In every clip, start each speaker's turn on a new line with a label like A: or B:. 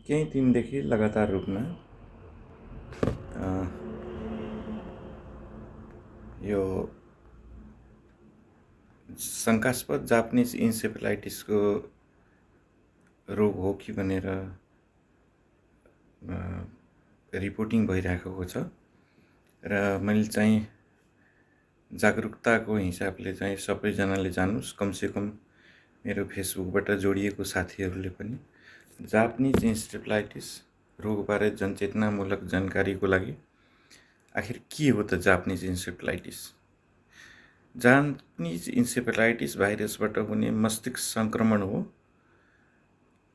A: केही दिनदेखि लगातार रूपमा यो शङ्कास्पद जापानिज इन्सेफेलाइटिसको रोग हो कि भनेर रिपोर्टिङ भइरहेको छ र मैले चाहिँ जागरुकताको हिसाबले चाहिँ सबैजनाले जानोस्, कमसेकम मेरो फेसबुकबाट जोडिएको साथीहरूले पनि जापानिज इन्सेफेलाइटिस रोगबारे जनचेतनामूलक जानकारीको लागि आखिर के हो त जापानिज इन्सेफेलाइटिस? जापानिज इन्सेफेलाइटिस भाइरसबाट हुने मस्तिष्क सङ्क्रमण हो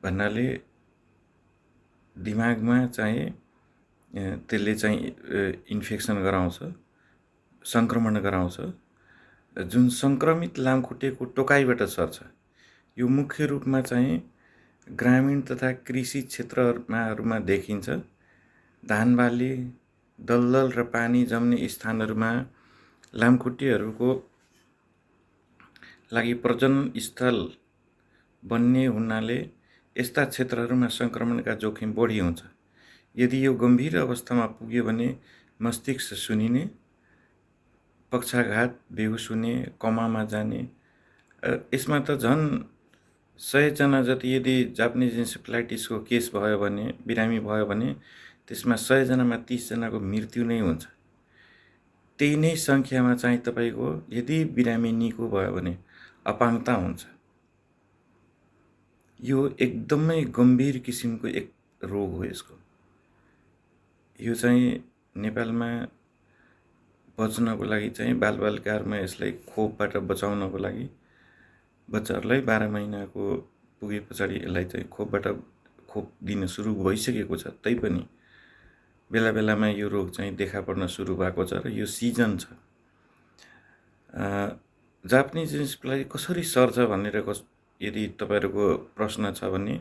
A: भन्नाले दिमागमा चाहिँ त्यसले चाहिँ इन्फेक्सन गराउँछ, सङ्क्रमण गराउँछ, जुन सङ्क्रमित लामखुट्टेको टोकाइबाट सर्छ। यो मुख्य रूपमा चाहिँ ग्रामीण तथा कृषि क्षेत्रहरूमा देखिन्छ। धान बाली, दलदल र पानी जम्ने स्थानहरूमा लामखुट्टेहरूको लागि प्रजनन स्थल बन्ने हुनाले यस्ता क्षेत्रहरूमा सङ्क्रमणका जोखिम बढी हुन्छ। यदि यो गम्भीर अवस्थामा पुग्यो भने मस्तिष्क सुन्निने, पक्षाघात, बेहोस हुने, कोमामा जाने, यसमा त झन् 100 जना जति यदि जापानिज इन्सेफेलाइटिसको केस भयो भने, बिरामी भयो भने त्यसमा 100 जनामा 30 जनाको मृत्यु नै हुन्छ। त्यही नै सङ्ख्यामा चाहिँ तपाईँको यदि बिरामी निको भयो भने अपाङ्गता हुन्छ। यो एकदमै गम्भीर किसिमको एक रोग हो। यसको यो चाहिँ नेपालमा बच्नको लागि चाहिँ बालबालिकाहरूमा यसलाई खोपबाट बचाउनको लागि बच्चाहरूलाई 12 महिनाको पुगे पछाडि यसलाई चाहिँ खोप दिन सुरु भइसकेको छ। तैपनि बेला बेलामा यो रोग चाहिँ देखा पर्न सुरु भएको छ र यो सिजन छ। जापानिज इन्सेफेलाइटिस कसरी सर्छ भनेर यदि तपाईँहरूको प्रश्न छ भने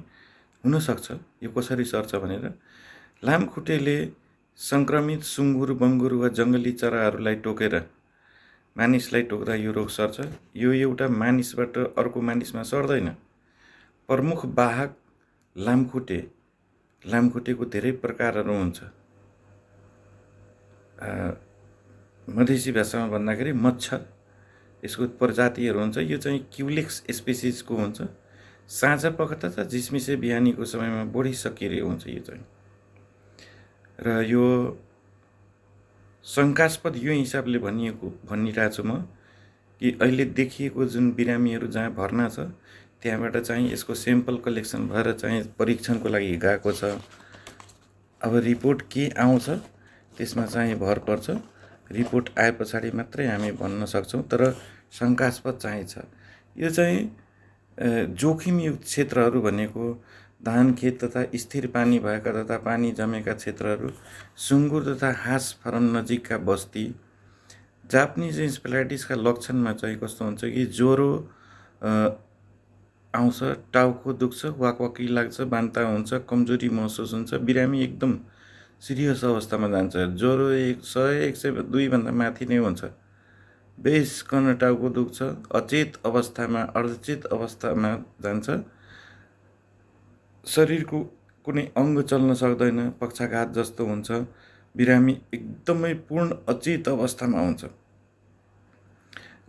A: हुनसक्छ यो कसरी सर्छ भनेर। लामखुट्टेले सङ्क्रमित सुँगुर, बङ्गुर वा जङ्गली चराहरूलाई टोकेर मानिसलाई टोक्दा यो रोग सर्छ। यो एउटा मानिसबाट अर्को मानिसमा सर्दैन। प्रमुख वाहक लामखुट्टेको धेरै प्रकारहरू हुन्छ। मधेसी भाषामा भन्दाखेरि मच्छर, यसको प्रजातिहरू हुन्छ। यो चाहिँ क्युलेक्स स्पेसिसको हुन्छ। साँझपख तथा झिसमिसे बिहानीको समयमा बढी सक्रिय हुन्छ यो चाहिँ। र यो शङ्कास्पद यो हिसाबले भनिरहेको छु म कि अहिले देखिएको जुन बिरामीहरू जहाँ भर्ना छ त्यहाँबाट चाहिँ यसको सेम्पल कलेक्सन भएर चाहिँ परीक्षणको लागि गएको छ। अब रिपोर्ट के आउँछ त्यसमा चाहिँ भर पर्छ। रिपोर्ट आए पछाडि मात्रै हामी भन्न सक्छौँ। तर शङ्कास्पद चाहिँ छ। यो चाहिँ जोखिमयुक्त क्षेत्रहरू भनेको धान खेत तथा स्थिर पानी भएका तथा पानी जमेका क्षेत्रहरू, सुँगुर तथा हाँस फारम नजिकका बस्ती। जापानिज इन्सेफेलाइटिसका लक्षणमा चाहिँ कस्तो हुन्छ कि ज्वरो आउँछ, टाउको दुख्छ, वाकवाकी लाग्छ, बान्ता हुन्छ, कमजोरी महसुस हुन्छ, बिरामी एकदम सिरियस अवस्थामा जान्छ। ज्वरो 100-102 भन्दा माथि नै हुन्छ। बेसकन टाउको दुख्छ, अचेत अवस्थामा, अर्धचेत अवस्थामा जान्छ, शरीरको कुनै अङ्ग चल्न सक्दैन, पक्षाघात जस्तो हुन्छ, बिरामी एकदमै पूर्ण अचेत अवस्थामा हुन्छ।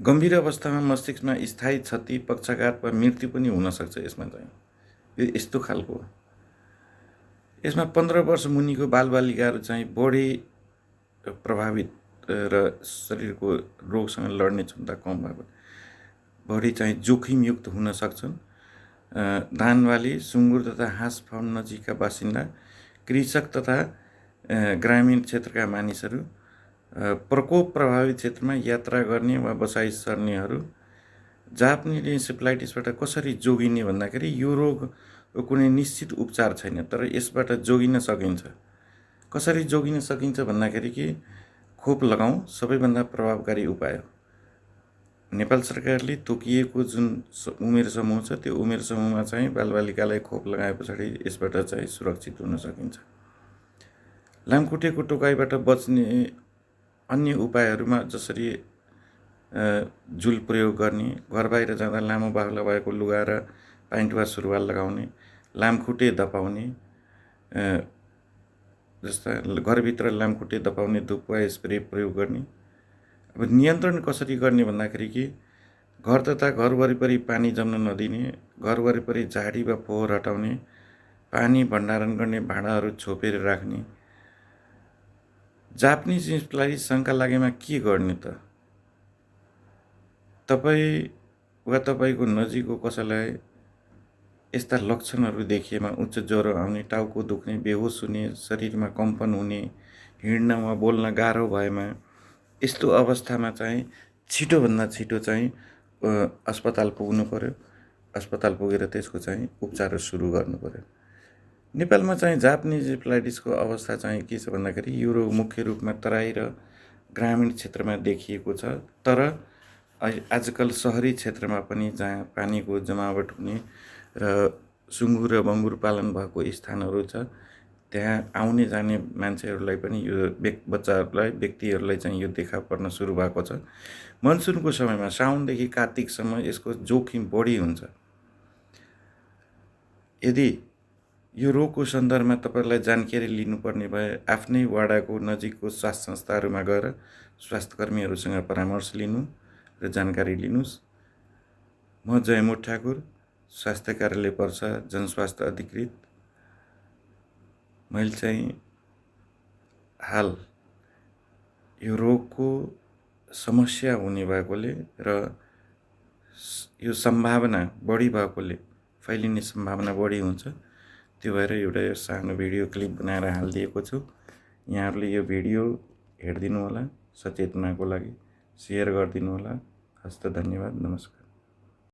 A: गम्भीर अवस्थामा मस्तिष्कमा स्थायी क्षति, पक्षाघात वा मृत्यु पनि हुन सक्छ। यसमा चाहिँ यो यस्तो खालको हो। यसमा 15 वर्ष मुनिको बालबालिकाहरू चाहिँ बढी प्रभावित र शरीरको रोगसँग लड्ने क्षमता कम भएको बढी चाहिँ जोखिमयुक्त हुन सक्छन्। धानबाली, सुँगुर तथा हाँस फार्म नजिकका बासिन्दा, कृषक तथा ग्रामीण क्षेत्रका मानिसहरू, प्रकोप प्रभावित क्षेत्रमा यात्रा गर्ने वा बसाइ सर्नेहरू। जापानिज इन्सेफेलाइटिसबाट कसरी जोगिने भन्दाखेरि यो रोग कुनै निश्चित उपचार छैन, तर यसबाट जोगिन सकिन्छ। कसरी जोगिन सकिन्छ भन्दाखेरि कि खोप लगाउँ सबैभन्दा प्रभावकारी उपाय हो। नेपाल सरकारले तोकिएको जुन उमेर समूह छ त्यो उमेर समूहमा चाहिँ बालबालिकालाई खोप लगाए पछाडि यसबाट चाहिँ सुरक्षित हुन सकिन्छ। लामखुट्टेको टोकाइबाट बच्ने अन्य उपायहरूमा जसरी झुल प्रयोग गर्ने, घर बाहिर जाँदा लामो बाहुला भएको लुगा र प्यान्ट वा सुरुवाल लगाउने, लामखुट्टे धपाउने, जस्ता घरभित्र लामखुट्टे दबाउने धुप वा स्प्रे प्रयोग गर्ने। अब नियन्त्रण कसरी गर्ने भन्दाखेरि कि घर तथा घर वरिपरि पानी जम्न नदिने, घर वरिपरि झाडी वा फोहोर हटाउने, पानी भण्डारण गर्ने भाँडाहरू छोपेर राख्ने। जापानिज इन्सलाई शङ्का लागेमा के गर्ने त? तपाईँ वा तपाईँको नजिकको कसैलाई यस्ता लक्षणहरू देखिएमा उच्च ज्वरो आउने, टाउको दुख्ने, बेहोस हुने, शरीरमा कम्पन हुने, हिँड्न वा बोल्न गाह्रो भएमा यस्तो अवस्थामा चाहिँ छिटोभन्दा छिटो चाहिँ अस्पताल पुग्नु पर्यो। अस्पताल पुगेर त्यसको चाहिँ उपचार सुरु गर्नु पर्यो। नेपालमा चाहिँ जापानिज इन्सेफ्लाइटिसको अवस्था चाहिँ के छ भन्दाखेरि यो रोग मुख्य रूपमा तराई र ग्रामीण क्षेत्रमा देखिएको छ, तर आजकल सहरी क्षेत्रमा पनि जहाँ पानीको जमावट हुने र सुँगुर र बङ्गुर पालन भएको स्थानहरू छ त्यहाँ आउने जाने मान्छेहरूलाई पनि यो व्यक्तिहरूलाई चाहिँ यो देखा पर्न सुरु भएको छ। मनसुनको समयमा साउनदेखि कार्तिकसम्म यसको जोखिम बढी हुन्छ। यदि यो रोगको सन्दर्भमा तपाईँलाई जानकारी लिनुपर्ने भए आफ्नै वडाको नजिकको स्वास्थ्य संस्थाहरूमा गएर स्वास्थ्यकर्मीहरूसँग परामर्श लिनु र जानकारी लिनुहोस्। म जयमोट ठाकुर, स्वास्थ्य कार्यालय पर्सा, जनस्वास्थ्य अधिकृत। मैले चाहिँ हाल यो रोगको समस्या हुने भएकोले र यो सम्भावना बढी भएकोले, फैलिने सम्भावना बढी हुन्छ, त्यो भएर एउटा यो सानो भिडियो क्लिप बनाएर हालिदिएको छु। यहाँहरूले यो भिडियो हेरिदिनु होला, सचेतनाको लागि सेयर गरिदिनु होला। हस्त धन्यवाद, नमस्कार।